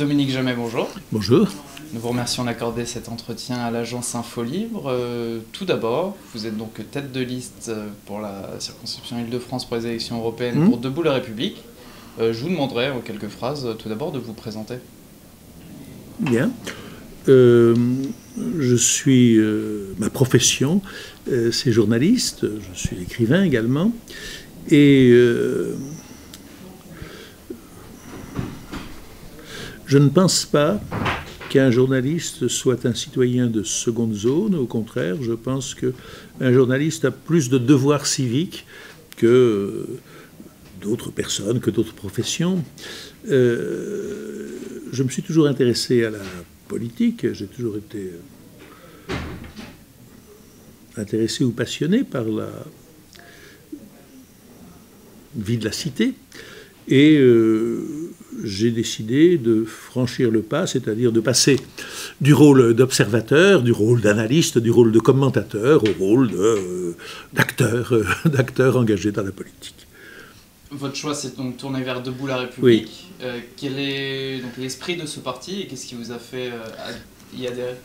Dominique Jamais, bonjour. Bonjour. Nous vous remercions d'accorder cet entretien à l'agence Info Libre. Tout d'abord, vous êtes donc tête de liste pour la circonscription Île-de-France pour les élections européennes pour Debout la République. Je vous demanderai en quelques phrases tout d'abord de vous présenter. Bien. Je suis... ma profession, c'est journaliste. Je suis écrivain également. Et... je ne pense pas qu'un journaliste soit un citoyen de seconde zone. Au contraire, je pense qu'un journaliste a plus de devoirs civiques que d'autres personnes, que d'autres professions. Je me suis toujours intéressé à la politique. J'ai toujours été intéressé ou passionné par la vie de la cité. Et j'ai décidé de franchir le pas, c'est-à-dire de passer du rôle d'observateur, du rôle d'analyste, du rôle de commentateur au rôle d'acteur engagé dans la politique. Votre choix s'est donc tourné vers Debout la République. Oui. Quel est donc l'esprit de ce parti et qu'est-ce qui vous a fait y adhérer?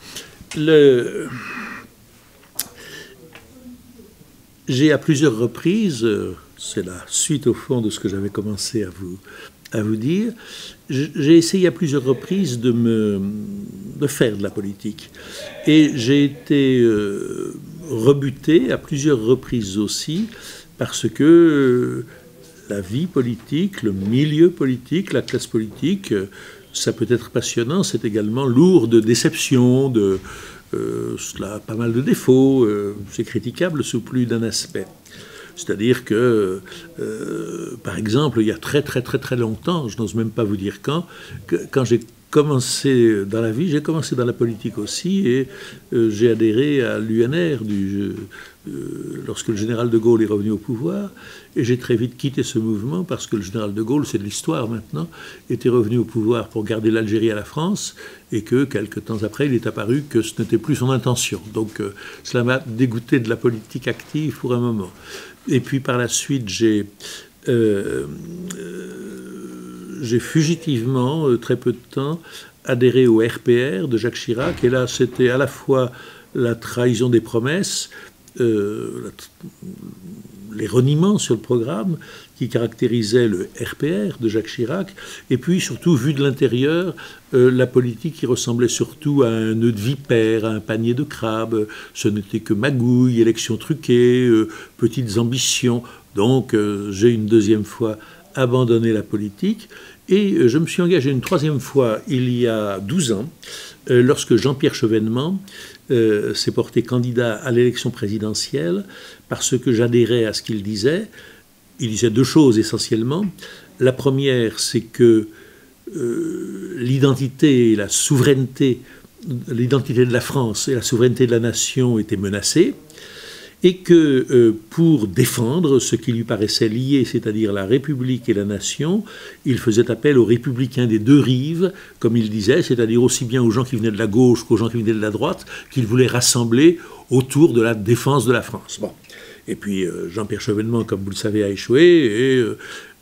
J'ai à plusieurs reprises, c'est la suite au fond de ce que j'avais commencé à vous dire, j'ai essayé à plusieurs reprises de faire de la politique. Et j'ai été rebuté à plusieurs reprises aussi, parce que la vie politique, le milieu politique, la classe politique, ça peut être passionnant, c'est également lourd de déceptions, cela a pas mal de défauts, c'est critiquable sous plus d'un aspect. C'est-à-dire que, par exemple, il y a très longtemps, je n'ose même pas vous dire quand j'ai commencé dans la vie, j'ai commencé dans la politique aussi, et j'ai adhéré à l'UNR lorsque le général de Gaulle est revenu au pouvoir, et j'ai très vite quitté ce mouvement parce que le général de Gaulle, c'est de l'histoire maintenant, était revenu au pouvoir pour garder l'Algérie à la France, et que quelques temps après, il est apparu que ce n'était plus son intention. Donc cela m'a dégoûté de la politique active pour un moment. Et puis par la suite, j'ai fugitivement, très peu de temps, adhéré au RPR de Jacques Chirac. Et là, c'était à la fois la trahison des promesses, les reniements sur le programme qui caractérisaient le RPR de Jacques Chirac, et puis surtout, vu de l'intérieur, la politique qui ressemblait surtout à un nœud de vipère, à un panier de crabes. Ce n'était que magouille, élections truquées, petites ambitions. Donc j'ai une deuxième fois abandonné la politique, et je me suis engagé une troisième fois il y a 12 ans, lorsque Jean-Pierre Chevènement s'est porté candidat à l'élection présidentielle, parce que j'adhérais à ce qu'il disait. Il disait deux choses essentiellement. La première, c'est que l'identité et la souveraineté, l'identité de la France et la souveraineté de la nation étaient menacées, et que pour défendre ce qui lui paraissait lié, c'est-à-dire la République et la nation, il faisait appel aux républicains des deux rives, comme il disait, c'est-à-dire aussi bien aux gens qui venaient de la gauche qu'aux gens qui venaient de la droite, qu'il voulait rassembler autour de la défense de la France. Bon. Et puis Jean-Pierre Chevènement, comme vous le savez, a échoué, et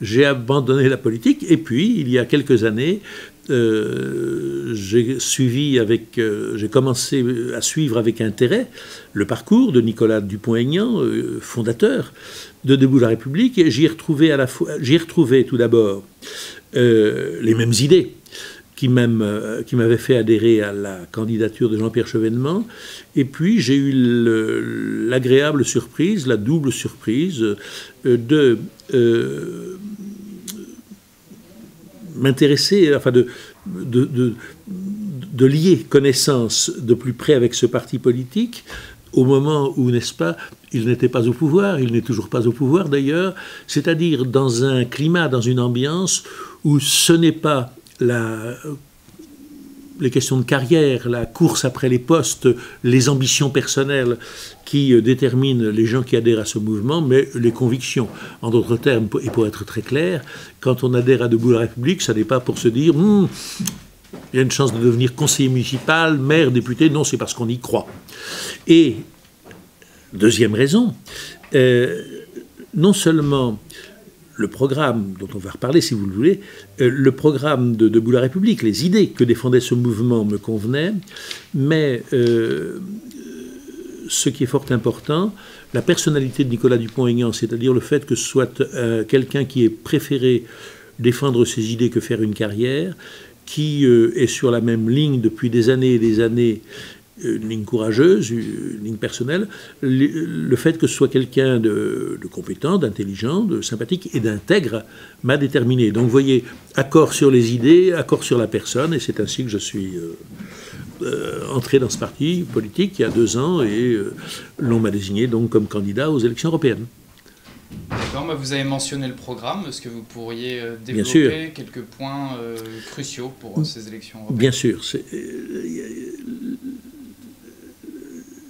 j'ai abandonné la politique. Et puis, il y a quelques années, j'ai commencé à suivre avec intérêt le parcours de Nicolas Dupont-Aignan, fondateur de Debout la République, et j'y ai retrouvé tout d'abord les mêmes idées qui m'avaient fait adhérer à la candidature de Jean-Pierre Chevènement. Et puis j'ai eu l'agréable surprise, la double surprise de m'intéresser, enfin de lier connaissance de plus près avec ce parti politique, au moment où, n'est-ce pas, il n'était pas au pouvoir, il n'est toujours pas au pouvoir d'ailleurs, c'est-à-dire dans un climat, dans une ambiance où ce n'est pas les questions de carrière, la course après les postes, les ambitions personnelles qui déterminent les gens qui adhèrent à ce mouvement, mais les convictions. En d'autres termes, et pour être très clair, quand on adhère à Debout la République, ça n'est pas pour se dire il y a une chance de devenir conseiller municipal, maire, député. Non, c'est parce qu'on y croit. Et deuxième raison, non seulement le programme dont on va reparler, si vous le voulez, le programme de Debout la République, les idées que défendait ce mouvement me convenaient, mais ce qui est fort important, la personnalité de Nicolas Dupont-Aignan, c'est-à-dire le fait que ce soit quelqu'un qui ait préféré défendre ses idées que faire une carrière, qui est sur la même ligne depuis des années et des années, une ligne courageuse, une ligne personnelle, le fait que ce soit quelqu'un de compétent, d'intelligent, de sympathique et d'intègre m'a déterminé. Donc vous voyez, accord sur les idées, accord sur la personne, et c'est ainsi que je suis entré dans ce parti politique il y a 2 ans, et l'on m'a désigné donc comme candidat aux élections européennes. D'accord, vous avez mentionné le programme. Est-ce que vous pourriez développer quelques points cruciaux pour ces élections européennes? Bien sûr.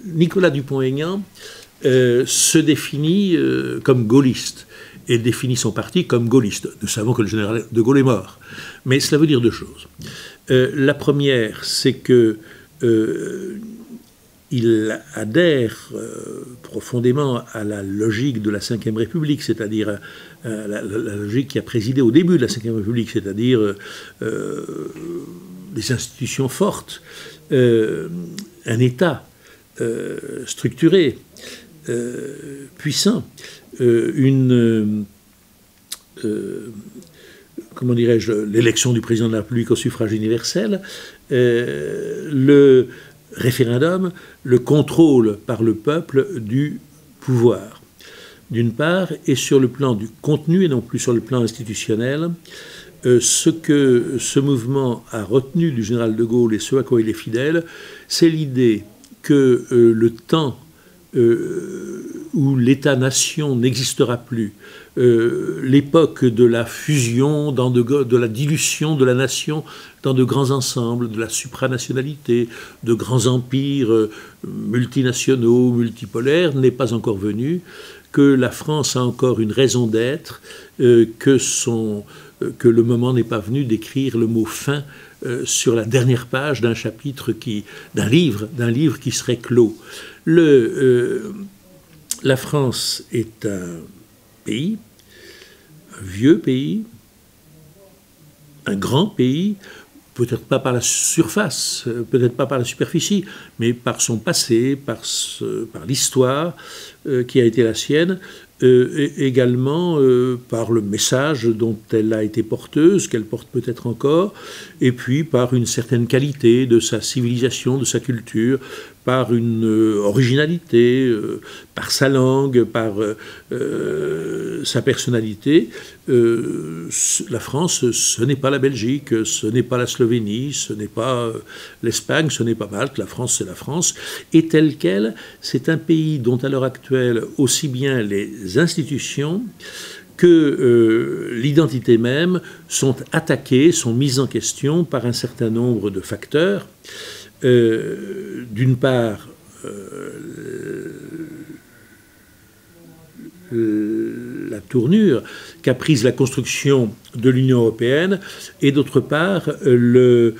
Nicolas Dupont-Aignan se définit comme gaulliste et définit son parti comme gaulliste. Nous savons que le général de Gaulle est mort. Mais cela veut dire 2 choses. La première, c'est que il adhère profondément à la logique de la Ve République, c'est-à-dire la logique qui a présidé au début de la Ve République, c'est-à-dire des institutions fortes, un État structuré, puissant, comment dirais-je, l'élection du président de la République au suffrage universel, le référendum, le contrôle par le peuple du pouvoir, d'une part, et sur le plan du contenu et non plus sur le plan institutionnel, ce que ce mouvement a retenu du général de Gaulle et ce à quoi il est fidèle, c'est l'idée que le temps où l'État-nation n'existera plus, l'époque de la fusion, de la dilution de la nation dans de grands ensembles, de la supranationalité, de grands empires multinationaux, multipolaires, n'est pas encore venue, que la France a encore une raison d'être, que le moment n'est pas venu d'écrire le mot « fin » sur la dernière page d'un chapitre d'un livre qui serait clos. La France est un pays, un vieux pays, un grand pays, peut-être pas par la surface, peut-être pas par la superficie, mais par son passé, par l'histoire qui a été la sienne, et également par le message dont elle a été porteuse, qu'elle porte peut-être encore, et puis par une certaine qualité de sa civilisation, de sa culture, par une originalité, par sa langue, par sa personnalité. La France, ce n'est pas la Belgique, ce n'est pas la Slovénie, ce n'est pas l'Espagne, ce n'est pas Malte. La France, c'est la France. Et telle qu'elle, c'est un pays dont à l'heure actuelle, aussi bien les institutions que l'identité même sont attaquées, sont mises en question par un certain nombre de facteurs. D'une part, la tournure qu'a prise la construction de l'Union européenne, et d'autre part, les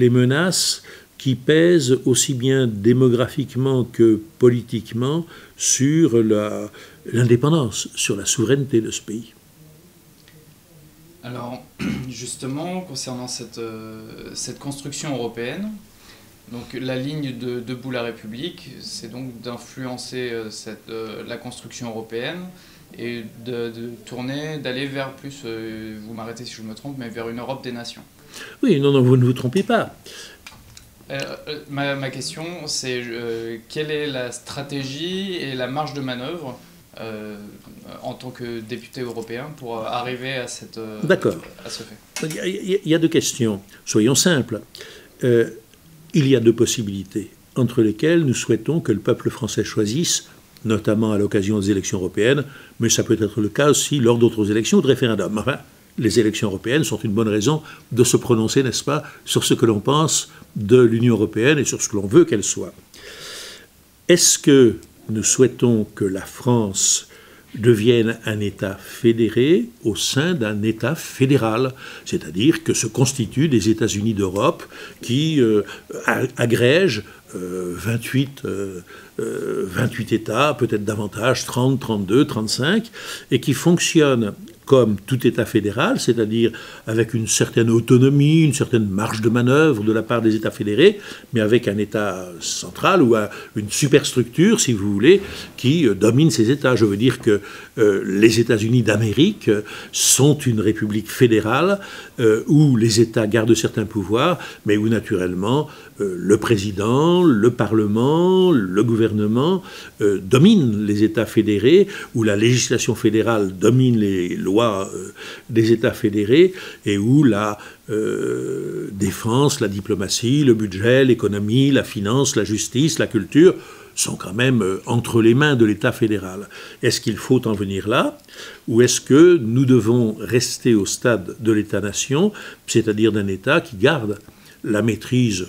menaces qui pèsent aussi bien démographiquement que politiquement sur l'indépendance, sur la souveraineté de ce pays. Alors, justement, concernant cette construction européenne, donc la ligne de Debout la République, c'est donc d'influencer la construction européenne et de tourner, d'aller vers plus, vous m'arrêtez si je me trompe, mais vers une Europe des nations. Oui, non, vous ne vous trompez pas. Ma question, c'est quelle est la stratégie et la marge de manœuvre en tant que député européen pour arriver à ce fait? Il y a 2 questions. Soyons simples. Il y a 2 possibilités entre lesquelles nous souhaitons que le peuple français choisisse, notamment à l'occasion des élections européennes, mais ça peut être le cas aussi lors d'autres élections ou de référendums. Enfin, les élections européennes sont une bonne raison de se prononcer, n'est-ce pas, sur ce que l'on pense de l'Union européenne et sur ce que l'on veut qu'elle soit. Est-ce que nous souhaitons que la France devienne un État fédéré au sein d'un État fédéral, c'est-à-dire que se constituent des États-Unis d'Europe qui agrègent 28 États, peut-être davantage, 30, 32, 35, et qui fonctionnent comme tout État fédéral, c'est-à-dire avec une certaine autonomie, une certaine marge de manœuvre de la part des États fédérés, mais avec un État central ou une superstructure, si vous voulez, qui domine ces États. Je veux dire que les États-Unis d'Amérique sont une république fédérale où les États gardent certains pouvoirs, mais où naturellement le président, le Parlement, le gouvernement dominent les États fédérés, où la législation fédérale domine les lois des États fédérés, et où la défense, la diplomatie, le budget, l'économie, la finance, la justice, la culture sont quand même entre les mains de l'État fédéral. Est-ce qu'il faut en venir là, ou est-ce que nous devons rester au stade de l'État-nation, c'est-à-dire d'un État qui garde la maîtrise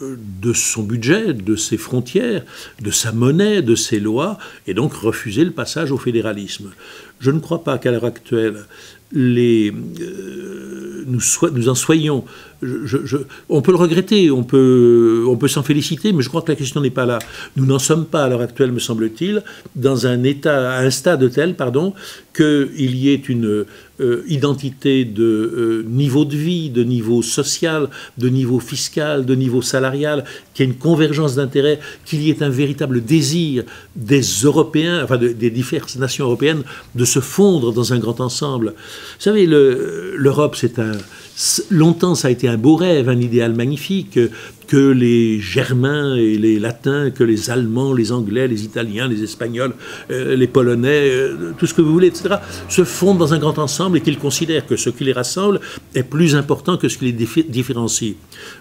de son budget, de ses frontières, de sa monnaie, de ses lois, et donc refuser le passage au fédéralisme? Je ne crois pas qu'à l'heure actuelle, nous en soyons. On peut le regretter, on peut s'en féliciter, mais je crois que la question n'est pas là. Nous n'en sommes pas à l'heure actuelle, me semble-t-il, dans un stade tel, qu'il y ait une identité de niveau de vie, de niveau social, de niveau fiscal, de niveau salarial, qu'il y ait une convergence d'intérêts, qu'il y ait un véritable désir des Européens, enfin des diverses nations européennes, de se fondre dans un grand ensemble. Vous savez, l'Europe, longtemps, ça a été un beau rêve, un idéal magnifique, que les Germains et les Latins, que les Allemands, les Anglais, les Italiens, les Espagnols, les Polonais, tout ce que vous voulez, etc., se fondent dans un grand ensemble et qu'ils considèrent que ce qui les rassemble est plus important que ce qui les différencie.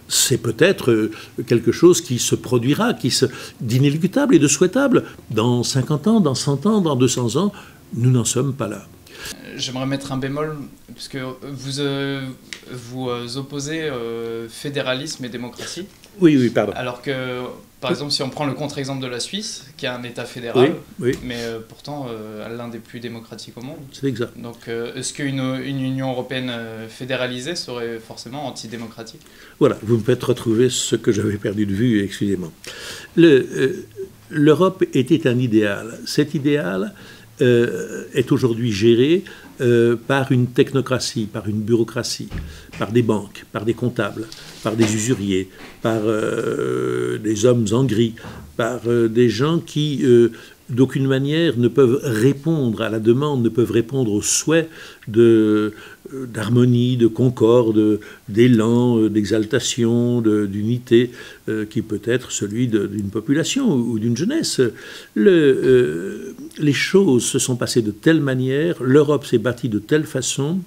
C'est peut-être quelque chose qui se produira, d'inéluctable et de souhaitable. Dans 50 ans, dans 100 ans, dans 200 ans, nous n'en sommes pas là. J'aimerais mettre un bémol, parce que vous opposez fédéralisme et démocratie. Oui, pardon. Alors que, par exemple, si on prend le contre-exemple de la Suisse, qui est un État fédéral, oui. Mais pourtant l'un des plus démocratiques au monde. C'est exact. Donc est-ce qu'une Union européenne fédéralisée serait forcément antidémocratique? Voilà, vous me faites retrouver ce que j'avais perdu de vue, excusez-moi. L'Europe était un idéal. Cet idéal est aujourd'hui géré par une technocratie, par une bureaucratie, par des banques, par des comptables, par des usuriers, par des hommes en gris, par des gens qui, d'aucune manière, ne peuvent répondre à la demande, ne peuvent répondre aux souhaits d'harmonie, de concorde, d'élan, d'exaltation, d'unité, qui peut être celui d'une population ou d'une jeunesse. Les choses se sont passées de telle manière, l'Europe s'est bâtie de telle façon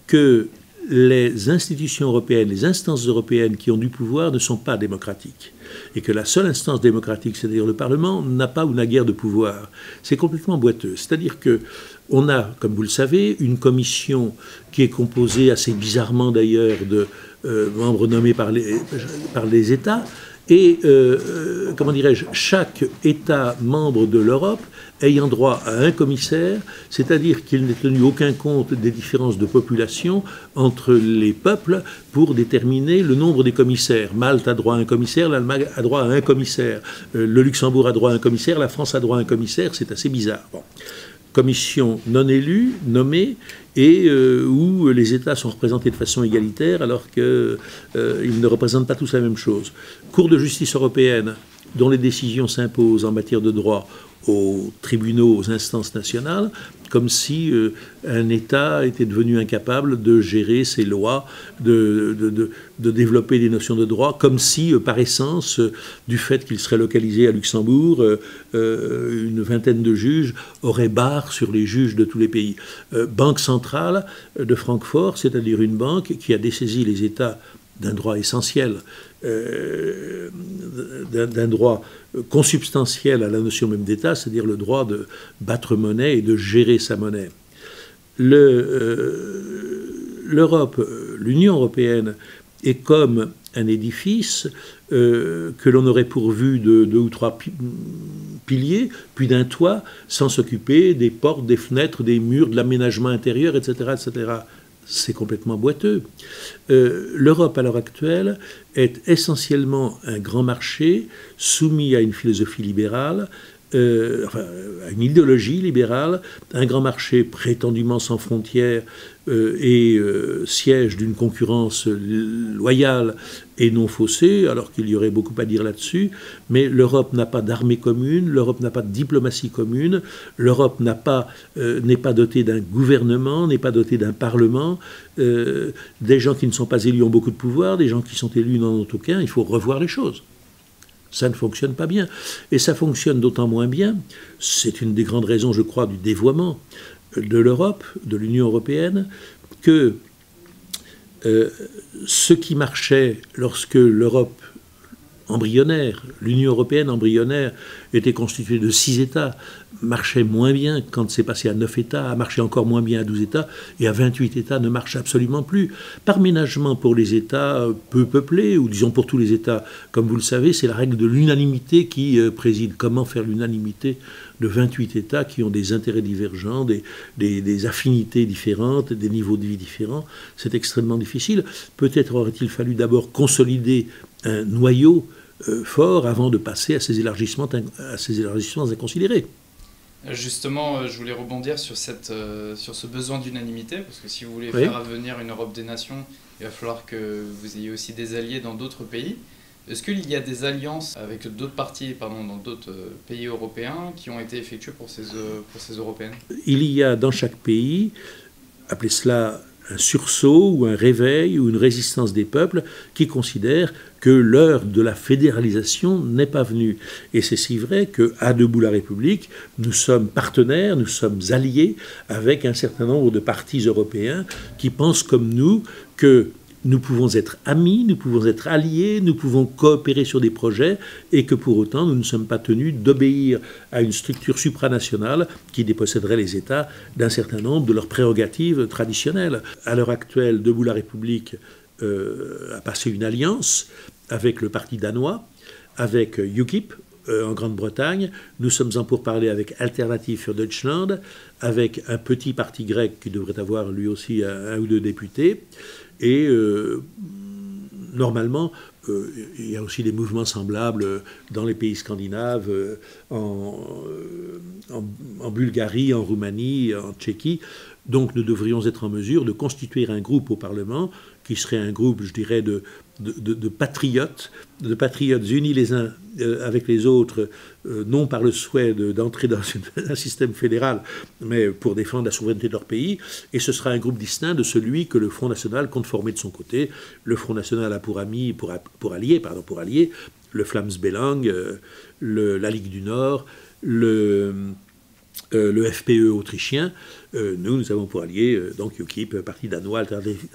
que les institutions européennes, les instances européennes qui ont du pouvoir ne sont pas démocratiques. Et que la seule instance démocratique, c'est-à-dire le Parlement, n'a pas ou n'a guère de pouvoir. C'est complètement boiteux. C'est-à-dire qu'on a, comme vous le savez, une commission qui est composée assez bizarrement d'ailleurs de membres nommés par les États. Et, comment dirais-je, chaque État membre de l'Europe ayant droit à un commissaire, c'est-à-dire qu'il n'est tenu aucun compte des différences de population entre les peuples pour déterminer le nombre des commissaires. Malte a droit à un commissaire, l'Allemagne a droit à un commissaire, le Luxembourg a droit à un commissaire, la France a droit à un commissaire, c'est assez bizarre. Bon. Commission non élue, nommée, et où les États sont représentés de façon égalitaire alors qu'ils ne représentent pas tous la même chose. Cour de justice européenne, dont les décisions s'imposent en matière de droit aux tribunaux, aux instances nationales, comme si un État était devenu incapable de gérer ses lois, de développer des notions de droit, comme si, par essence, du fait qu'il serait localisé à Luxembourg, une vingtaine de juges auraient barre sur les juges de tous les pays. Banque centrale de Francfort, c'est-à-dire une banque qui a dessaisi les États d'un droit essentiel, d'un droit consubstantiel à la notion même d'État, c'est-à-dire le droit de battre monnaie et de gérer sa monnaie. L'Europe, l'Union européenne, est comme un édifice que l'on aurait pourvu de 2 ou 3 piliers, puis d'un toit, sans s'occuper des portes, des fenêtres, des murs, de l'aménagement intérieur, etc., etc. c'est complètement boiteux. L'Europe, à l'heure actuelle, est essentiellement un grand marché soumis à une philosophie libérale, enfin, à une idéologie libérale, un grand marché prétendument sans frontières et siège d'une concurrence loyale et non faussée, alors qu'il y aurait beaucoup à dire là-dessus, mais l'Europe n'a pas d'armée commune, l'Europe n'a pas de diplomatie commune, l'Europe n'est pas dotée d'un gouvernement, n'est pas dotée d'un parlement, des gens qui ne sont pas élus ont beaucoup de pouvoir, des gens qui sont élus n'en ont aucun, il faut revoir les choses. Ça ne fonctionne pas bien. Et ça fonctionne d'autant moins bien, c'est une des grandes raisons, je crois, du dévoiement de l'Europe, de l'Union européenne, que ce qui marchait lorsque l'Europe embryonnaire, l'Union européenne embryonnaire, était constituée de 6 États, marchait moins bien quand c'est passé à 9 États, a marché encore moins bien à 12 États, et à 28 États ne marche absolument plus. Par ménagement pour les États peu peuplés, ou disons pour tous les États, comme vous le savez, c'est la règle de l'unanimité qui préside. Comment faire l'unanimité de 28 États qui ont des intérêts divergents, des affinités différentes, des niveaux de vie différents? C'est extrêmement difficile. Peut-être aurait-il fallu d'abord consolider un noyau fort avant de passer à ces élargissements inconsidérés. Justement, je voulais rebondir sur ce besoin d'unanimité, parce que si vous voulez faire advenir une Europe des nations, il va falloir que vous ayez aussi des alliés dans d'autres pays. Est-ce qu'il y a des alliances avec d'autres partis, dans d'autres pays européens qui ont été effectuées pour ces européennes? Il y a dans chaque pays, appelez cela un sursaut ou un réveil ou une résistance des peuples qui considèrent que l'heure de la fédéralisation n'est pas venue. Et c'est si vrai qu'à Debout la République, nous sommes partenaires, nous sommes alliés avec un certain nombre de partis européens qui pensent comme nous que nous pouvons être amis, nous pouvons être alliés, nous pouvons coopérer sur des projets et que pour autant nous ne sommes pas tenus d'obéir à une structure supranationale qui déposséderait les États d'un certain nombre de leurs prérogatives traditionnelles. À l'heure actuelle, Debout la République a passé une alliance avec le parti danois, avec UKIP en Grande-Bretagne. Nous sommes en pourparlers avec Alternative für Deutschland, avec un petit parti grec qui devrait avoir lui aussi un ou deux députés. Et normalement, il y a aussi des mouvements semblables dans les pays scandinaves, en Bulgarie, en Roumanie, en Tchéquie. Donc nous devrions être en mesure de constituer un groupe au Parlement qui serait un groupe, je dirais, de patriotes unis les uns avec les autres, non par le souhait d'entrer dans un système fédéral, mais pour défendre la souveraineté de leur pays. Et ce sera un groupe distinct de celui que le Front National compte former de son côté. Le Front National a pour allié le Flamsbelang, la Ligue du Nord, le FPE autrichien. Nous avons pour alliés donc UKIP, parti danois,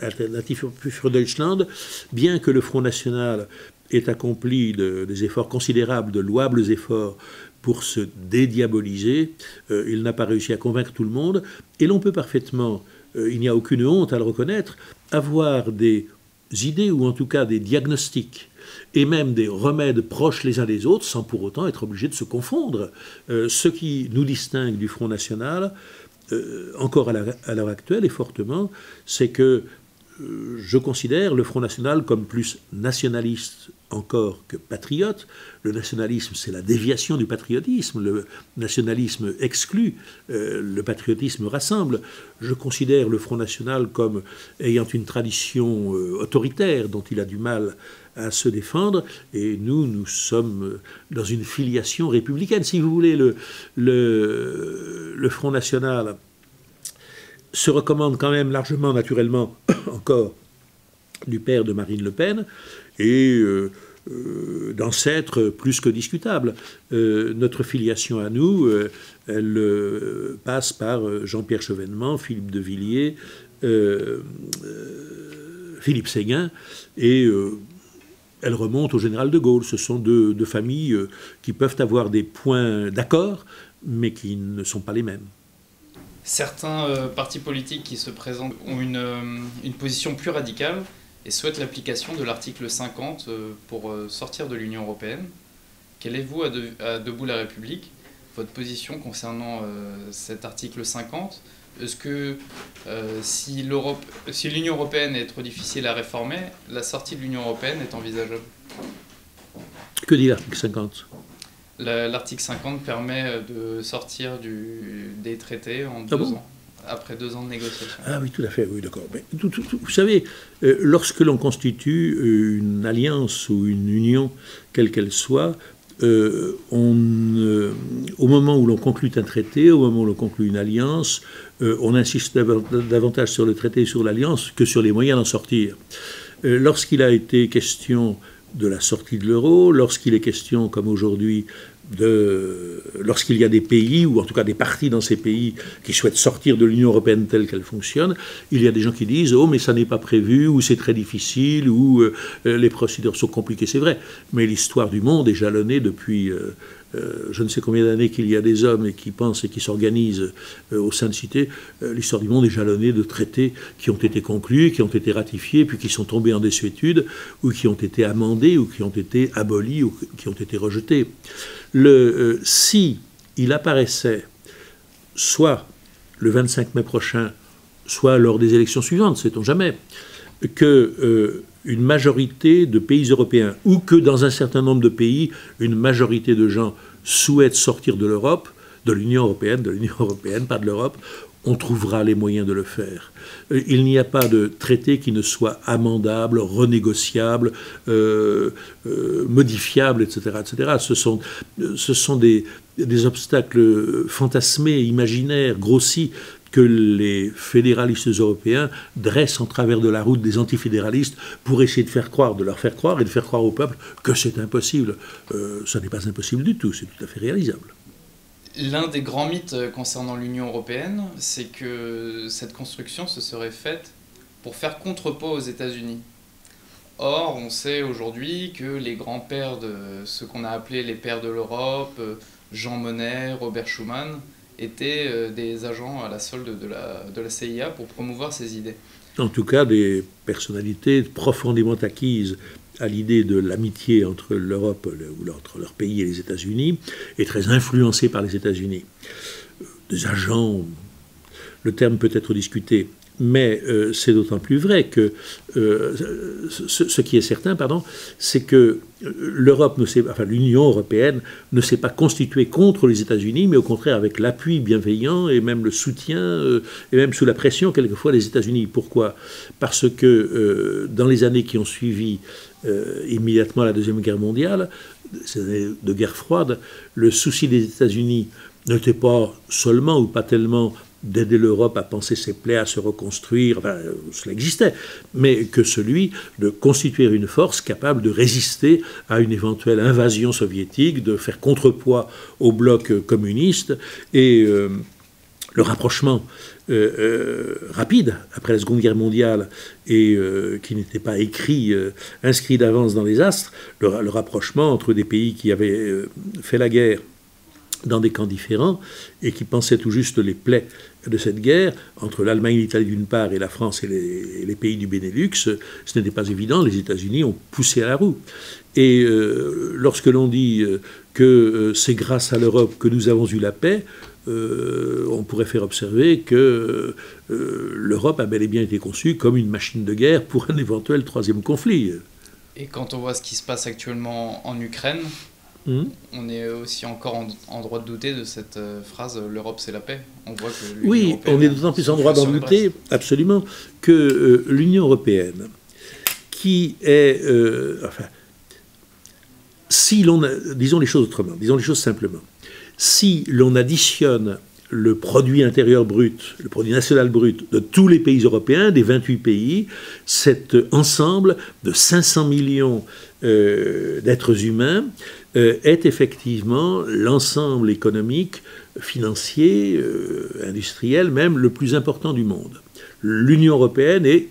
Alternative für Deutschland. Bien que le Front National ait accompli des efforts considérables, de louables efforts pour se dédiaboliser, il n'a pas réussi à convaincre tout le monde. Et l'on peut parfaitement, il n'y a aucune honte à le reconnaître, avoir des idées ou en tout cas des diagnostics et même des remèdes proches les uns des autres sans pour autant être obligés de se confondre. Ce qui nous distingue du Front National, encore à l'heure actuelle et fortement, c'est que je considère le Front National comme plus nationaliste encore que patriote. Le nationalisme, c'est la déviation du patriotisme. Le nationalisme exclut, le patriotisme rassemble. Je considère le Front National comme ayant une tradition autoritaire dont il a du mal à se défendre, et nous sommes dans une filiation républicaine. Si vous voulez, le Front National se recommande quand même largement, naturellement, encore du père de Marine Le Pen, et d'ancêtres plus que discutables. Notre filiation à nous, elle passe par Jean-Pierre Chevènement, Philippe de Villiers, Philippe Séguin, et elle remonte au général de Gaulle. Ce sont deux familles qui peuvent avoir des points d'accord, mais qui ne sont pas les mêmes. Certains partis politiques qui se présentent ont une position plus radicale et souhaitent l'application de l'article 50 pour sortir de l'Union européenne. Quelle est, vous, à Debout la République, votre position concernant cet article 50 ? Est-ce que si l'Union européenne est trop difficile à réformer, la sortie de l'Union européenne est envisageable? Que dit l'article 50? L'article 50 permet de sortir des traités en 2 ans, après 2 ans de négociation. Ah oui, tout à fait, oui, d'accord. Vous savez, lorsque l'on constitue une alliance ou une union, quelle qu'elle soit, au moment où l'on conclut un traité, au moment où l'on conclut une alliance, on insiste davantage sur le traité et sur l'alliance que sur les moyens d'en sortir. Lorsqu'il a été question de la sortie de l'euro, lorsqu'il est question, comme aujourd'hui, lorsqu'il y a des pays, ou en tout cas des partis dans ces pays, qui souhaitent sortir de l'Union européenne telle qu'elle fonctionne, il y a des gens qui disent « Oh, mais ça n'est pas prévu, ou c'est très difficile, ou les procédures sont compliquées ». C'est vrai, mais l'histoire du monde est jalonnée depuis je ne sais combien d'années qu'il y a des hommes et qui pensent et qui s'organisent au sein de cités. L'histoire du monde est jalonnée de traités qui ont été conclus, qui ont été ratifiés, puis qui sont tombés en désuétude, ou qui ont été amendés, ou qui ont été abolis, ou qui ont été rejetés. Si il apparaissait, soit le 25 mai prochain, soit lors des élections suivantes, sait-on jamais, que une majorité de pays européens, ou que dans un certain nombre de pays, une majorité de gens souhaitent sortir de l'Europe, de l'Union européenne, pas de l'Europe, on trouvera les moyens de le faire. Il n'y a pas de traité qui ne soit amendable, renégociable, modifiable, etc., etc. Ce sont des obstacles fantasmés, imaginaires, grossis, que les fédéralistes européens dressent en travers de la route des antifédéralistes pour essayer de leur faire croire et de faire croire au peuple que c'est impossible. Ça n'est pas impossible du tout, c'est tout à fait réalisable. L'un des grands mythes concernant l'Union européenne, c'est que cette construction se serait faite pour faire contrepoids aux États-Unis. Or, on sait aujourd'hui que les grands-pères de ce qu'on a appelé les pères de l'Europe, Jean Monnet, Robert Schuman, étaient des agents à la solde de la CIA pour promouvoir ces idées. En tout cas, des personnalités profondément acquises à l'idée de l'amitié entre l'Europe, ou entre leur pays et les États-Unis, et très influencées par les États-Unis. Des agents, le terme peut être discuté, mais c'est d'autant plus vrai que ce qui est certain, c'est que l'Union européenne ne s'est pas constituée contre les États-Unis, mais au contraire avec l'appui bienveillant et même le soutien, et même sous la pression quelquefois des États-Unis. Pourquoi? Parce que dans les années qui ont suivi immédiatement la Deuxième Guerre mondiale, ces années de guerre froide, le souci des États-Unis n'était pas seulement ou pas tellement d'aider l'Europe à penser ses plaies, à se reconstruire, cela existait, mais que celui de constituer une force capable de résister à une éventuelle invasion soviétique, de faire contrepoids au bloc communiste, et le rapprochement rapide après la Seconde Guerre mondiale, et qui n'était pas inscrit d'avance dans les astres, le rapprochement entre des pays qui avaient fait la guerre dans des camps différents et qui pensaient tout juste les plaies de cette guerre, entre l'Allemagne et l'Italie d'une part et la France et les pays du Benelux, ce n'était pas évident, les États-Unis ont poussé à la roue. Et lorsque l'on dit que c'est grâce à l'Europe que nous avons eu la paix, on pourrait faire observer que l'Europe a bel et bien été conçue comme une machine de guerre pour un éventuel troisième conflit. Et quand on voit ce qui se passe actuellement en Ukraine, on est aussi encore en droit de douter de cette phrase « l'Europe c'est la paix ». On voit que oui, on est d'autant plus en droit d'en douter, absolument, que l'Union européenne, qui est... si l'on... disons les choses autrement, disons les choses simplement. Si l'on additionne le produit intérieur brut, le produit national brut de tous les pays européens, des 28 pays, cet ensemble de 500 millions d'êtres humains est effectivement l'ensemble économique, financier, industriel même, le plus important du monde. L'Union européenne est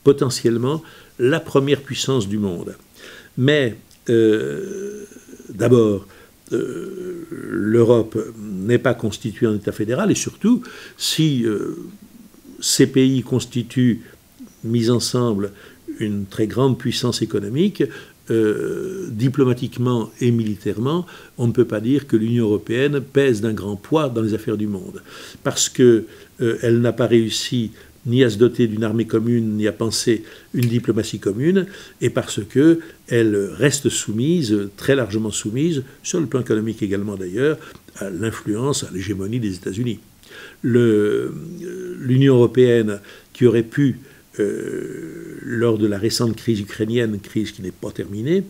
potentiellement la première puissance du monde. Mais d'abord, l'Europe n'est pas constituée en État fédéral, et surtout, si ces pays constituent, mis ensemble, une très grande puissance économique, diplomatiquement et militairement, on ne peut pas dire que l'Union européenne pèse d'un grand poids dans les affaires du monde. Parce qu'elle n'a pas réussi ni à se doter d'une armée commune, ni à penser une diplomatie commune, et parce qu'elle reste soumise, très largement soumise, sur le plan économique également d'ailleurs, à l'influence, à l'hégémonie des États-Unis. L'Union européenne, qui aurait pu, lors de la récente crise ukrainienne, crise qui n'est pas terminée,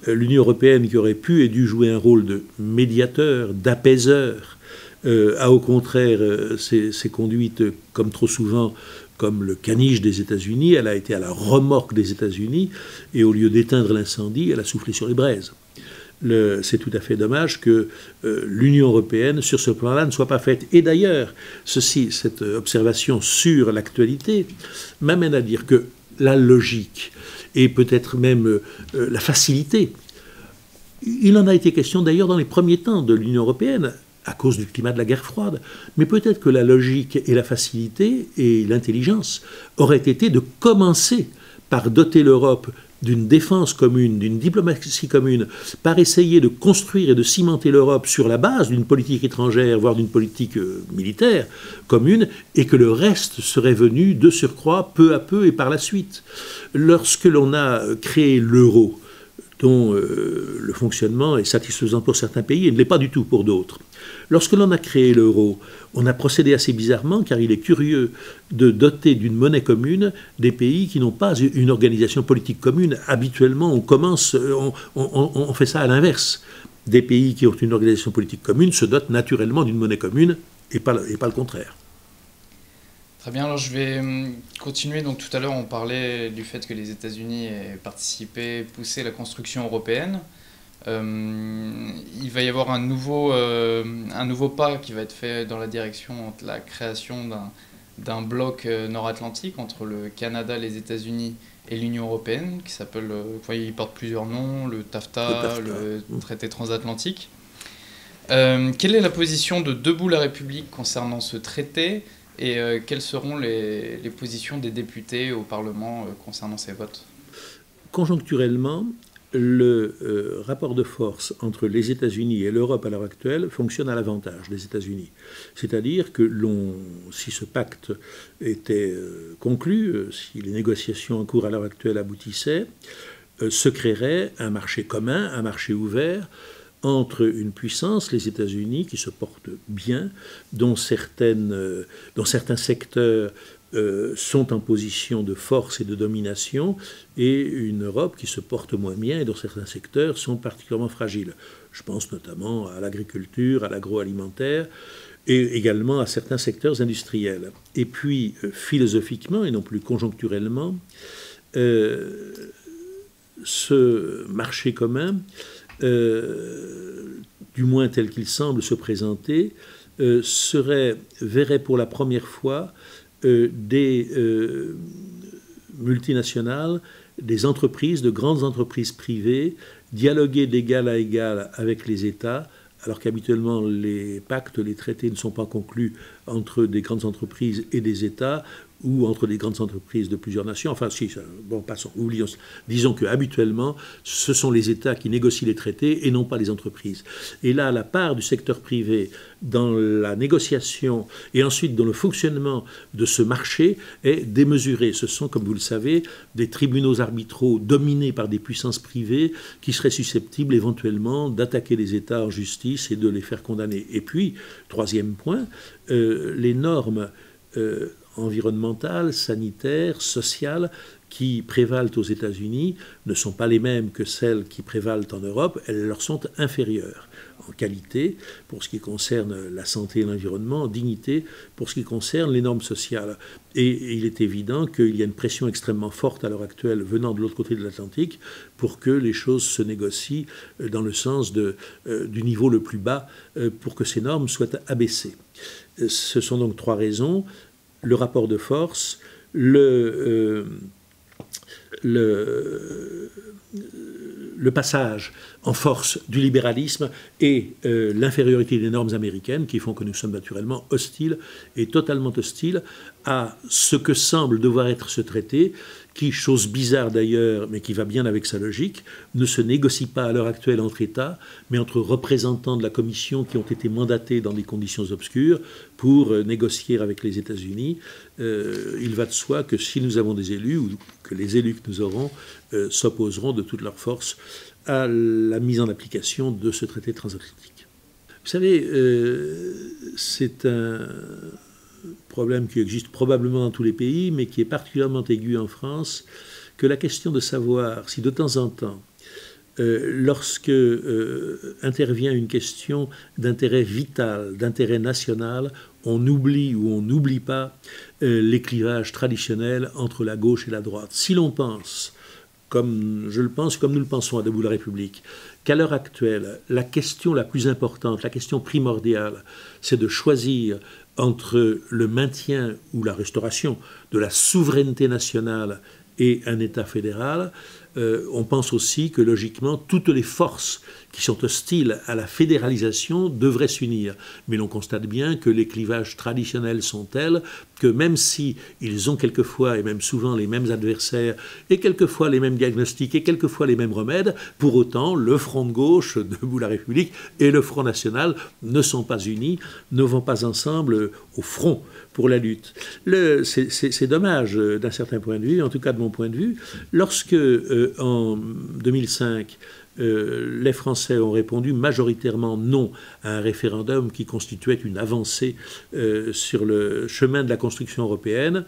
l'Union européenne qui aurait pu et dû jouer un rôle de médiateur, d'apaiseur, a au contraire s'est conduite, comme trop souvent, comme le caniche des États-Unis. Elle a été à la remorque des États-Unis, et au lieu d'éteindre l'incendie, elle a soufflé sur les braises. C'est tout à fait dommage que l'Union européenne, sur ce plan-là, ne soit pas faite. Et d'ailleurs, cette observation sur l'actualité m'amène à dire que la logique, et peut-être même la facilité, il en a été question d'ailleurs dans les premiers temps de l'Union européenne, à cause du climat de la guerre froide. Mais peut-être que la logique et la facilité et l'intelligence auraient été de commencer par doter l'Europe d'une défense commune, d'une diplomatie commune, par essayer de construire et de cimenter l'Europe sur la base d'une politique étrangère, voire d'une politique militaire commune, et que le reste serait venu de surcroît peu à peu et par la suite. Lorsque l'on a créé l'euro, dont le fonctionnement est satisfaisant pour certains pays et ne l'est pas du tout pour d'autres. Lorsque l'on a créé l'euro, on a procédé assez bizarrement, car il est curieux de doter d'une monnaie commune des pays qui n'ont pas une organisation politique commune. Habituellement, on fait ça à l'inverse. Des pays qui ont une organisation politique commune se dotent naturellement d'une monnaie commune et pas le contraire. Très bien, alors je vais continuer. Donc tout à l'heure, on parlait du fait que les États-Unis aient participé, poussé la construction européenne. Il va y avoir un nouveau pas qui va être fait dans la direction de la création d'un bloc nord-atlantique entre le Canada, les États-Unis et l'Union européenne, qui s'appelle, il porte plusieurs noms, le TAFTA, le traité transatlantique. Quelle est la position de Debout la République concernant ce traité ? Et quelles seront les positions des députés au Parlement concernant ces votes ? Conjoncturellement, le rapport de force entre les États-Unis et l'Europe à l'heure actuelle fonctionne à l'avantage des États-Unis. C'est-à-dire que si ce pacte était conclu, si les négociations en cours à l'heure actuelle aboutissaient, se créerait un marché commun, un marché ouvert, entre une puissance, les États-Unis, qui se portent bien, dont certains secteurs sont en position de force et de domination, et une Europe qui se porte moins bien et dont certains secteurs sont particulièrement fragiles. Je pense notamment à l'agriculture, à l'agroalimentaire, et également à certains secteurs industriels. Et puis, philosophiquement, et non plus conjoncturellement, ce marché commun, du moins tel qu'il semble se présenter, verrait pour la première fois des multinationales, des entreprises, de grandes entreprises privées, dialoguer d'égal à égal avec les États, alors qu'habituellement les pactes, les traités ne sont pas conclus entre des grandes entreprises et des États, ou entre des grandes entreprises de plusieurs nations. Enfin, si, bon, passons, oublions. Disons qu'habituellement, ce sont les États qui négocient les traités et non pas les entreprises. Et là, la part du secteur privé dans la négociation et ensuite dans le fonctionnement de ce marché est démesurée. Ce sont, comme vous le savez, des tribunaux arbitraux dominés par des puissances privées qui seraient susceptibles éventuellement d'attaquer les États en justice et de les faire condamner. Et puis, troisième point, les normes environnementales, sanitaires, sociales qui prévalent aux États-Unis ne sont pas les mêmes que celles qui prévalent en Europe, elles leur sont inférieures en qualité pour ce qui concerne la santé et l'environnement, en dignité pour ce qui concerne les normes sociales. Et il est évident qu'il y a une pression extrêmement forte à l'heure actuelle venant de l'autre côté de l'Atlantique pour que les choses se négocient dans le sens du niveau le plus bas pour que ces normes soient abaissées. Ce sont donc trois raisons: le rapport de force, le passage en force du libéralisme et l'infériorité des normes américaines qui font que nous sommes naturellement hostiles et totalement hostiles à ce que semble devoir être ce traité qui, chose bizarre d'ailleurs, mais qui va bien avec sa logique, ne se négocie pas à l'heure actuelle entre États, mais entre représentants de la Commission qui ont été mandatés dans des conditions obscures pour négocier avec les États-Unis. Il va de soi que si nous avons des élus, ou que les élus que nous aurons s'opposeront de toute leur force à la mise en application de ce traité transatlantique. Vous savez, c'est un problème qui existe probablement dans tous les pays, mais qui est particulièrement aigu en France, que la question de savoir si de temps en temps, lorsque intervient une question d'intérêt vital, d'intérêt national, on oublie ou on n'oublie pas les clivages traditionnels entre la gauche et la droite. Si l'on pense, comme je le pense, comme nous le pensons à Debout la République, qu'à l'heure actuelle, la question la plus importante, la question primordiale, c'est de choisir entre le maintien ou la restauration de la souveraineté nationale et un État fédéral, on pense aussi que logiquement toutes les forces qui sont hostiles à la fédéralisation devraient s'unir. Mais l'on constate bien que les clivages traditionnels sont tels que même si ils ont quelquefois et même souvent les mêmes adversaires et quelquefois les mêmes diagnostics et quelquefois les mêmes remèdes, pour autant le front de gauche, Debout la République, et le front national ne sont pas unis, ne vont pas ensemble au front pour la lutte. C'est dommage d'un certain point de vue, en tout cas de mon point de vue, lorsque en 2005, les Français ont répondu majoritairement non à un référendum qui constituait une avancée sur le chemin de la construction européenne.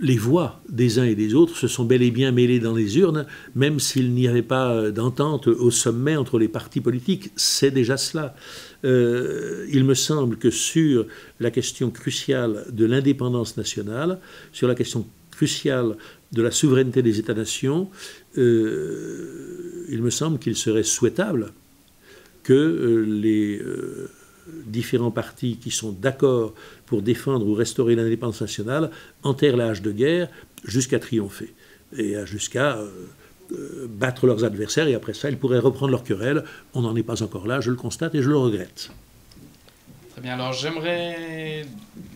Les voix des uns et des autres se sont bel et bien mêlées dans les urnes, même s'il n'y avait pas d'entente au sommet entre les partis politiques. C'est déjà cela. Il me semble que sur la question cruciale de l'indépendance nationale, sur la question cruciale de la souveraineté des États-nations, il me semble qu'il serait souhaitable que les différents partis qui sont d'accord pour défendre ou restaurer l'indépendance nationale enterrent l'âge de guerre jusqu'à triompher et jusqu'à battre leurs adversaires, et après ça, ils pourraient reprendre leur querelle. On n'en est pas encore là, je le constate et je le regrette. Très bien, alors j'aimerais,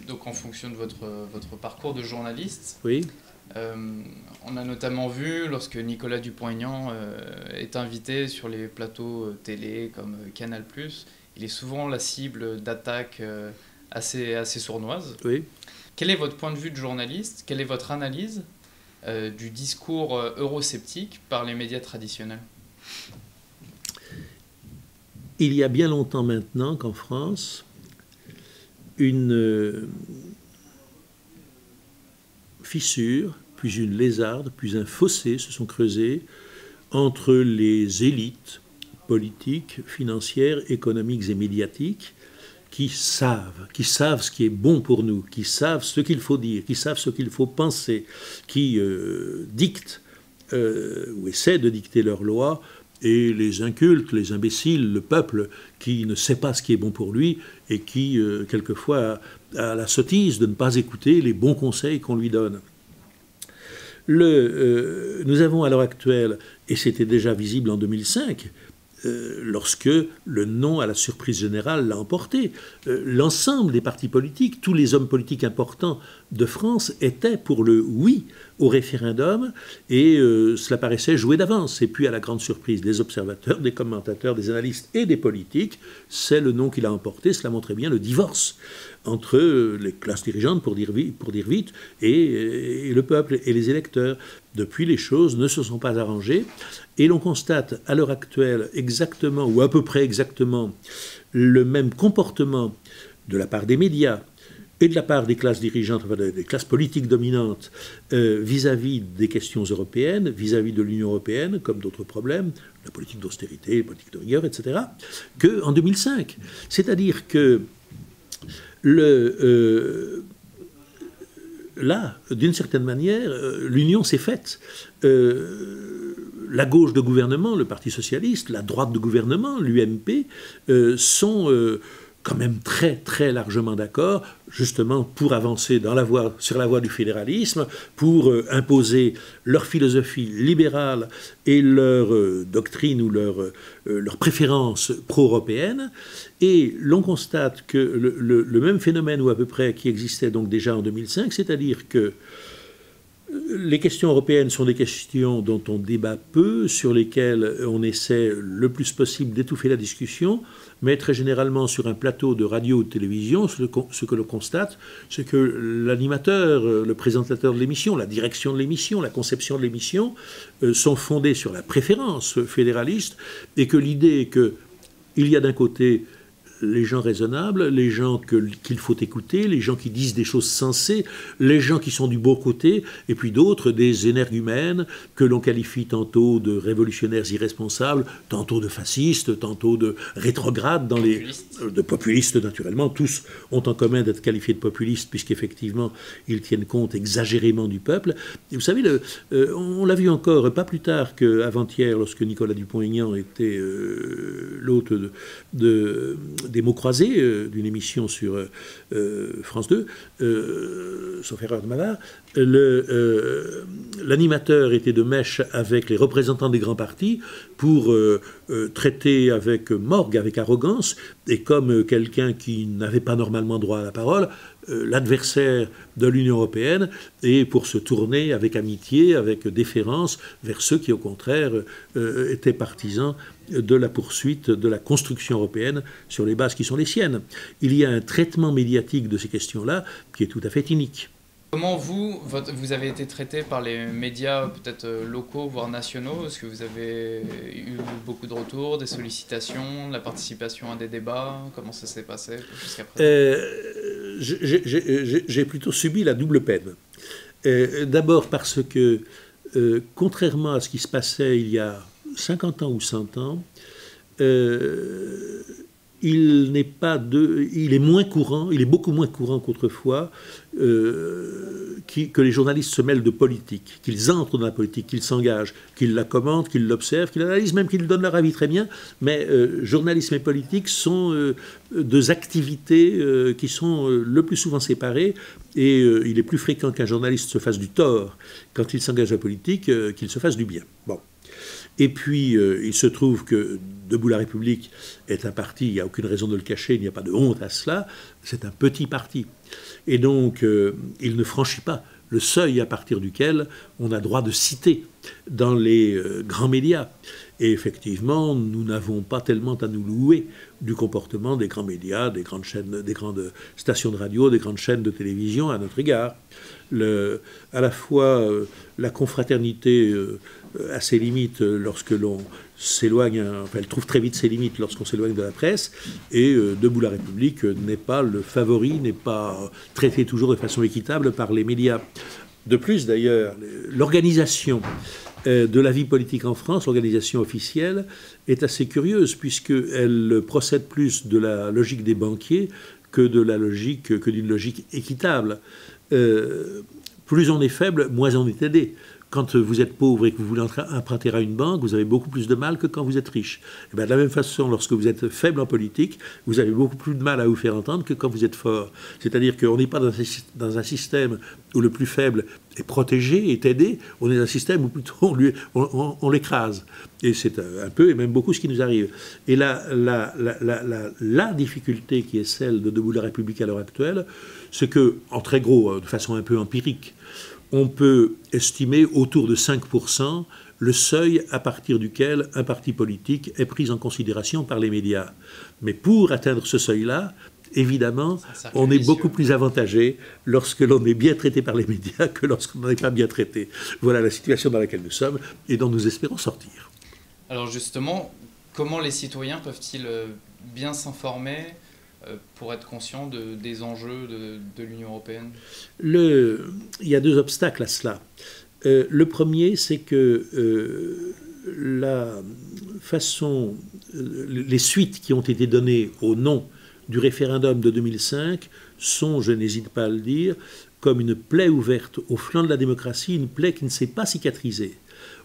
donc en fonction de votre parcours de journaliste, oui. On a notamment vu, lorsque Nicolas Dupont-Aignan est invité sur les plateaux télé comme Canal+, il est souvent la cible d'attaques assez sournoises. Oui. Quel est votre point de vue de journaliste? Quelle est votre analyse du discours eurosceptique par les médias traditionnels? Il y a bien longtemps maintenant qu'en France, une fissure, puis une lézarde, puis un fossé se sont creusés entre les élites politiques, financières, économiques et médiatiques qui savent ce qui est bon pour nous, qui savent ce qu'il faut dire, qui savent ce qu'il faut penser, qui dictent ou essaient de dicter leurs lois, et les incultes, les imbéciles, le peuple qui ne sait pas ce qui est bon pour lui et qui, quelquefois, a la sottise de ne pas écouter les bons conseils qu'on lui donne. Nous avons à l'heure actuelle, et c'était déjà visible en 2005, lorsque le non à la surprise générale l'a emporté. L'ensemble des partis politiques, tous les hommes politiques importants de France étaient pour le oui au référendum, et cela paraissait joué d'avance. Et puis, à la grande surprise des observateurs, des commentateurs, des analystes et des politiques, c'est le non qui l'a emporté. Cela montrait bien le divorce entre les classes dirigeantes, pour dire vite, et le peuple et les électeurs. Depuis, les choses ne se sont pas arrangées, et l'on constate à l'heure actuelle exactement, ou à peu près exactement, le même comportement de la part des médias et de la part des classes dirigeantes, enfin des classes politiques dominantes, vis-à-vis des questions européennes, vis-à-vis de l'Union européenne, comme d'autres problèmes, la politique d'austérité, la politique de rigueur, etc., qu'en 2005. C'est-à-dire que là, d'une certaine manière, l'union s'est faite. La gauche de gouvernement, le Parti socialiste, la droite de gouvernement, l'UMP, sont quand même très très largement d'accord, justement pour avancer sur la voie du fédéralisme, pour imposer leur philosophie libérale et leur doctrine ou leur préférence pro-européenne. Et l'on constate que le même phénomène, ou à peu près, qui existait donc déjà en 2005, c'est-à-dire que les questions européennes sont des questions dont on débat peu, sur lesquelles on essaie le plus possible d'étouffer la discussion, mais très généralement sur un plateau de radio ou de télévision, ce que l'on constate, c'est que l'animateur, le présentateur de l'émission, la direction de l'émission, la conception de l'émission sont fondés sur la préférence fédéraliste, et que l'idée est qu'il y a d'un côté les gens raisonnables, les gens qu'il faut écouter, les gens qui disent des choses sensées, les gens qui sont du bon côté, et puis d'autres, des énergumènes que l'on qualifie tantôt de révolutionnaires irresponsables, tantôt de fascistes, tantôt de rétrogrades, de populistes naturellement. Tous ont en commun d'être qualifiés de populistes, puisqu'effectivement, ils tiennent compte exagérément du peuple. Et vous savez, on l'a vu encore, pas plus tard qu'avant-hier, lorsque Nicolas Dupont-Aignan était l'hôte des mots croisés d'une émission sur France 2, sauf erreur de ma part, l'animateur était de mèche avec les représentants des grands partis pour traiter avec morgue, avec arrogance, et comme quelqu'un qui n'avait pas normalement droit à la parole, l'adversaire de l'Union européenne, et pour se tourner avec amitié, avec déférence vers ceux qui, au contraire, étaient partisans de la poursuite de la construction européenne sur les bases qui sont les siennes. Il y a un traitement médiatique de ces questions-là qui est tout à fait inique. Comment vous avez été traité par les médias peut-être locaux, voire nationaux? Est-ce que vous avez eu beaucoup de retours, des sollicitations, de la participation à des débats? Comment ça s'est passé jusqu'à présent? J'ai plutôt subi la double peine. D'abord parce que, contrairement à ce qui se passait il y a 50 ans ou 100 ans, il est moins courant, il est beaucoup moins courant qu'autrefois que les journalistes se mêlent de politique, qu'ils entrent dans la politique, qu'ils s'engagent, qu'ils la commentent, qu'ils l'observent, qu'ils l'analysent, même qu'ils donnent leur avis très bien. Mais journalisme et politique sont deux activités qui sont le plus souvent séparées, et il est plus fréquent qu'un journaliste se fasse du tort quand il s'engage à la politique qu'il se fasse du bien. Bon. Et puis, il se trouve que Debout la République est un parti, il n'y a aucune raison de le cacher, il n'y a pas de honte à cela, c'est un petit parti. Et donc, il ne franchit pas le seuil à partir duquel on a droit de citer dans les grands médias. Et effectivement, nous n'avons pas tellement à nous louer du comportement des grands médias, des grandes chaînes, des grandes stations de radio, des grandes chaînes de télévision à notre égard. À la fois, la confraternité a ses limites lorsque l'on s'éloigne, enfin elle trouve très vite ses limites lorsqu'on s'éloigne de la presse, et Debout la République n'est pas le favori, n'est pas traité toujours de façon équitable par les médias. De plus d'ailleurs, l'organisation de la vie politique en France, l'organisation officielle, est assez curieuse, puisqu'elle procède plus de la logique des banquiers que d'une logique équitable. Plus on est faible, moins on est aidé. Quand vous êtes pauvre et que vous voulez emprunter à une banque, vous avez beaucoup plus de mal que quand vous êtes riche. Et bien, de la même façon, lorsque vous êtes faible en politique, vous avez beaucoup plus de mal à vous faire entendre que quand vous êtes fort. C'est-à-dire qu'on n'est pas dans un système où le plus faible est protégé, est aidé, on est dans un système où plutôt on l'écrase. Et c'est un peu, et même beaucoup, ce qui nous arrive. Et la difficulté qui est celle de Debout la République à l'heure actuelle, c'est que, en très gros, de façon un peu empirique, on peut estimer autour de 5% le seuil à partir duquel un parti politique est pris en considération par les médias. Mais pour atteindre ce seuil-là, évidemment, on est beaucoup plus avantagé lorsque l'on est bien traité par les médias que lorsqu'on n'en est pas bien traité. Voilà la situation dans laquelle nous sommes et dont nous espérons sortir. Alors justement, comment les citoyens peuvent-ils bien s'informer pour être conscient des enjeux de l'Union européenne? Il y a deux obstacles à cela. Le premier, c'est que les suites qui ont été données au non du référendum de 2005 sont, je n'hésite pas à le dire, comme une plaie ouverte au flanc de la démocratie, une plaie qui ne s'est pas cicatrisée.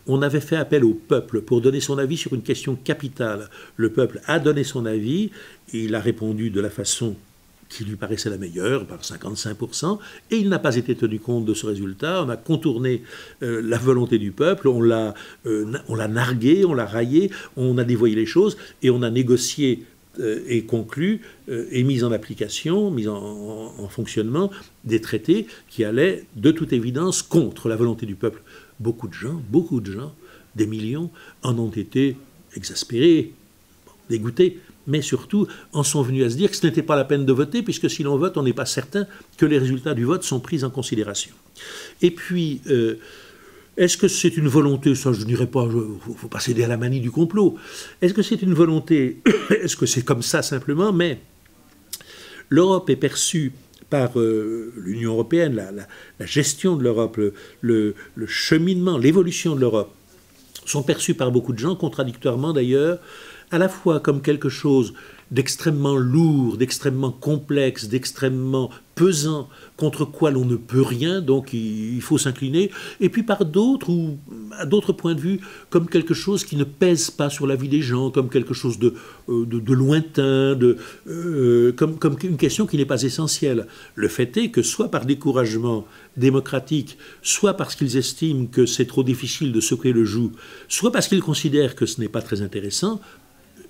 On avait fait appel au peuple pour donner son avis sur une question capitale. Le peuple a donné son avis, et il a répondu de la façon qui lui paraissait la meilleure, par 55%, et il n'a pas été tenu compte de ce résultat. On a contourné la volonté du peuple, on l'a nargué, on l'a raillé, on a dévoyé les choses, et on a négocié et conclu et mis en application, mis en fonctionnement des traités qui allaient de toute évidence contre la volonté du peuple. Beaucoup de gens, des millions, en ont été exaspérés, dégoûtés, mais surtout en sont venus à se dire que ce n'était pas la peine de voter, puisque si l'on vote, on n'est pas certain que les résultats du vote sont pris en considération. Et puis, est-ce que c'est une volonté, ça je ne dirais pas, il ne faut pas céder à la manie du complot, est-ce que c'est une volonté, est-ce que c'est comme ça simplement, mais l'Europe est perçue par l'Union européenne, la gestion de l'Europe, le cheminement, l'évolution de l'Europe, sont perçus par beaucoup de gens, contradictoirement d'ailleurs, à la fois comme quelque chose d'extrêmement lourd, d'extrêmement complexe, d'extrêmement pesant, contre quoi l'on ne peut rien, donc il faut s'incliner, et puis par d'autres, ou à d'autres points de vue, comme quelque chose qui ne pèse pas sur la vie des gens, comme quelque chose de lointain, comme une question qui n'est pas essentielle. Le fait est que soit par découragement démocratique, soit parce qu'ils estiment que c'est trop difficile de secouer le joug, soit parce qu'ils considèrent que ce n'est pas très intéressant,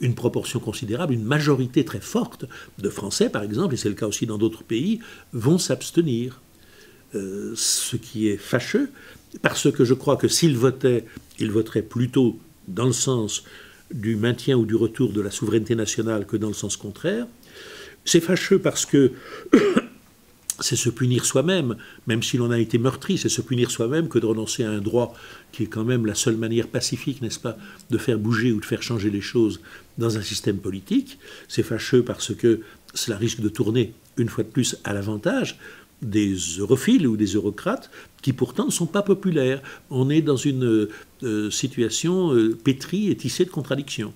une proportion considérable, une majorité très forte de Français, par exemple, et c'est le cas aussi dans d'autres pays, vont s'abstenir. Ce qui est fâcheux, parce que je crois que s'ils votaient, ils voteraient plutôt dans le sens du maintien ou du retour de la souveraineté nationale que dans le sens contraire. C'est fâcheux parce que c'est se punir soi-même, même si l'on a été meurtri, c'est se punir soi-même que de renoncer à un droit qui est quand même la seule manière pacifique, n'est-ce pas, de faire bouger ou de faire changer les choses dans un système politique. C'est fâcheux parce que cela risque de tourner, une fois de plus, à l'avantage des europhiles ou des eurocrates qui pourtant ne sont pas populaires. On est dans une situation pétrie et tissée de contradictions.